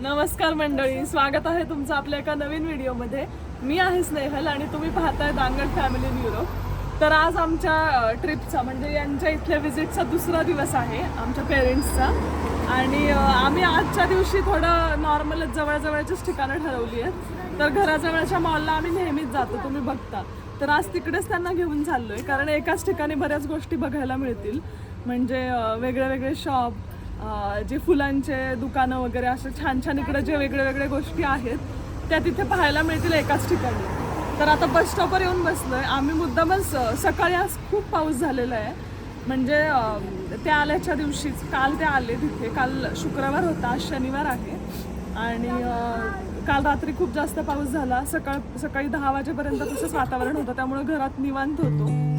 नमस्कार मंडळी, स्वागत आहे तुमचं आपल्या एका नवीन व्हिडिओमध्ये. मी आहे स्नेहल आणि तुम्ही पाहताय दांगड फॅमिली इन युरोप. तर आज आमच्या ट्रिपचा म्हणजे यांच्या इथल्या व्हिजिटचा दुसरा दिवस आहे आमच्या पेरेंट्सचा. आणि आम्ही आजच्या दिवशी थोडं नॉर्मलच जवळजवळचीच ठिकाणं ठरवली आहेत. तर घराजवळच्या मॉलला आम्ही नेहमीच जातो, तुम्ही बघता. तर आज तिकडेच त्यांना घेऊन चाललोय, कारण एकाच ठिकाणी बऱ्याच गोष्टी बघायला मिळतील. म्हणजे वेगळे वेगळे शॉप, जे फुलांचे दुकानं वगैरे असे छान छान इकडे जे वेगळे वेगळे गोष्टी आहेत त्या तिथे पाहायला मिळतील एकाच ठिकाणी. तर आता बस स्टॉपवर येऊन बसलोय आम्ही. मुद्दामच सकाळी आज खूप पाऊस झालेला आहे. म्हणजे त्या आल्याच्या दिवशीच काल ते आले तिथे. काल शुक्रवार होता, आज शनिवार आहे. आणि काल रात्री खूप जास्त पाऊस झाला. सकाळी 10 वाजेपर्यंत तसंच वातावरण होतं, त्यामुळे घरात निवांत होतो.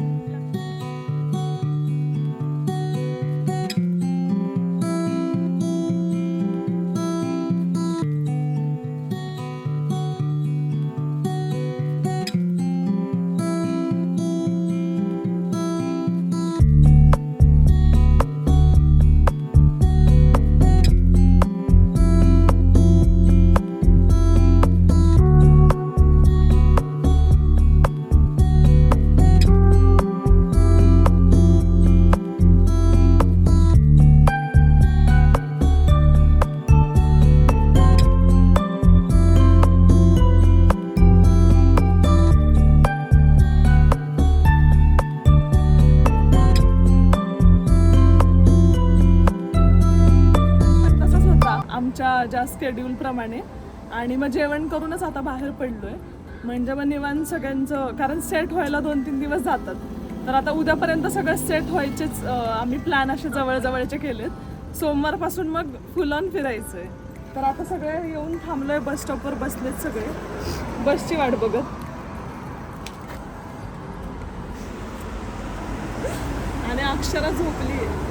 ज्या स्केड्यूलप्रमाणे. आणि मग जेवण करूनच आता बाहेर पडलोय. म्हणजे मग निवांत सगळ्यांचं, कारण सेट व्हायला 2-3 दिवस जातात. तर आता उद्यापर्यंत सगळं सेट व्हायचेच आम्ही प्लॅन असे जवळजवळचे केलेत. सोमवारपासून मग फुल ऑन फिरायचं आहे. तर आता सगळे येऊन थांबलोय बस स्टॉपवर, बसलेत सगळे बसची वाट बघत. आणि अक्षरा झोपली आहे.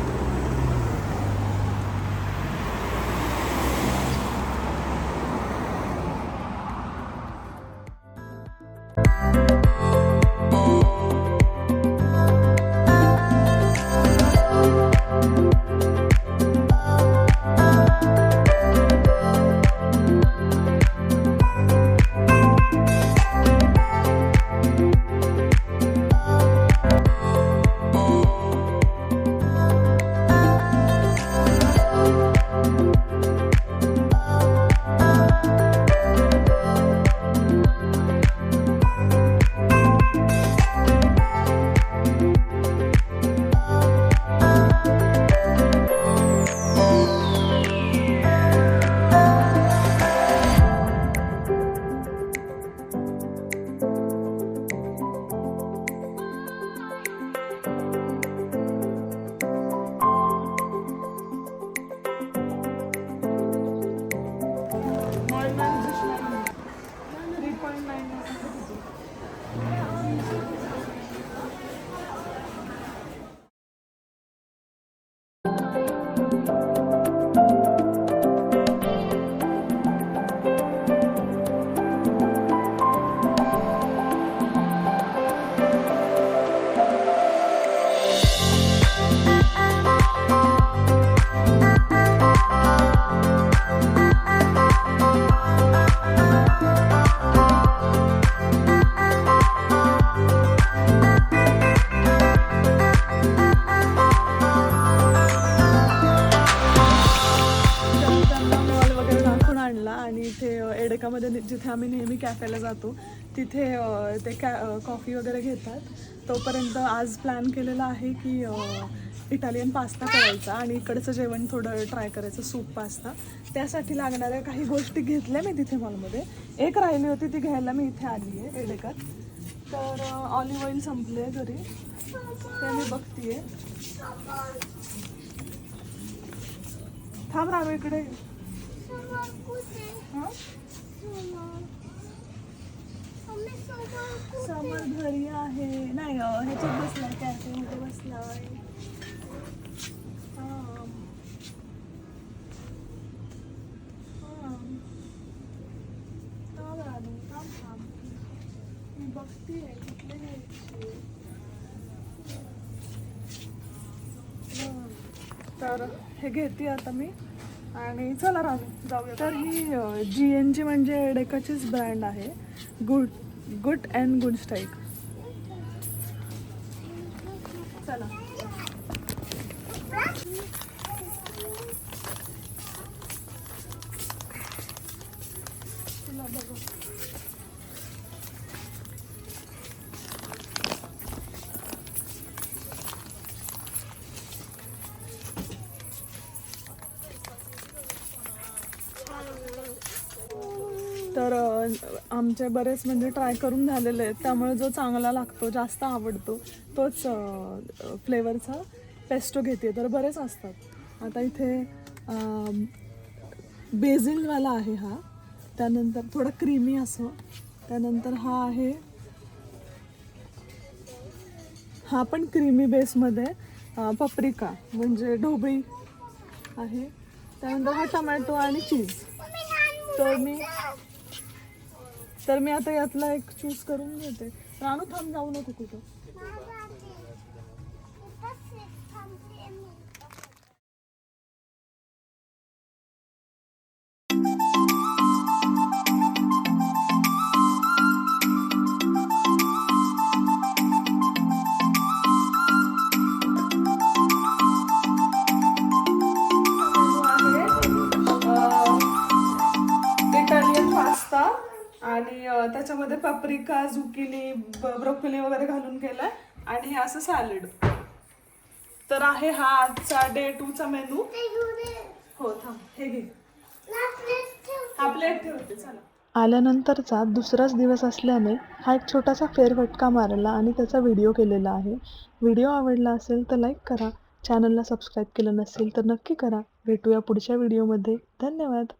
एडेकामध्ये जिथे आम्ही नेहमी कॅफेला जातो तिथे ते कॉफी वगैरे घेतात. तोपर्यंत आज प्लॅन केलेला आहे की इटालियन पास्ता करायचा आणि इकडचं जेवण थोडं ट्राय करायचं, सूप पास्ता. त्यासाठी लागणाऱ्या काही गोष्टी घेतल्या मी तिथे मॉलमध्ये. एक राहिली होती ती घ्यायला मी इथे आली आहे एडेकात. तर ऑलिव्ह ऑइल संपले आहे घरी, ते मी बघतीये. थांब राहू इकडे. समर घरी आहे. नाही ह्याच्यात बसलाय, कॅफेमध्ये बसलाय. मी बघतीये कुठले घ्यायचे. तर हे घेते आता मी. आणि चला राजू जाऊया. तर ही GNG म्हणजे डेकाचीच ब्रँड आहे. Good good and good style. चला. तुला बघू. तर आमचे बरेच म्हणजे ट्राय करून झालेले आहेत, त्यामुळे जो चांगला लागतो, जास्त आवडतो तोच फ्लेवरचा पेस्टो घेते. तर बरेच असतात. आता इथे बेझिलवाला आहे हा, त्यानंतर थोडा क्रीमी असो, त्यानंतर हा आहे, हा पण क्रीमी बेसमध्ये पप्रिका म्हणजे ढोबळी आहे, त्यानंतर हा टमॅटो आणि चीज. तर मी आता यातला एक चूज करून घेते. रानू थांब, जाऊ नको कुठं. इटालियन पास्ता आणि त्याच्यामध्ये पप्रिका, झुकिनी, ब्रोकोली वगैरे घालून केलाय आणि हे असं सॅलड. तर आहे हा आजचा डे 2 चा मेनू. हो थांब, हे घे. हा प्लेट ठेवते. चला. आल्यानंतरचा दुसराच दिवस असल्याने हा एक छोटासा फेरफटका मारला आणि त्याचा व्हिडिओ केलेला आहे. व्हिडिओ आवडला असेल तर लाईक करा. चॅनलला सबस्क्राईब केलं नसेल तर नक्की करा. भेटूया पुढच्या व्हिडिओमध्ये. धन्यवाद.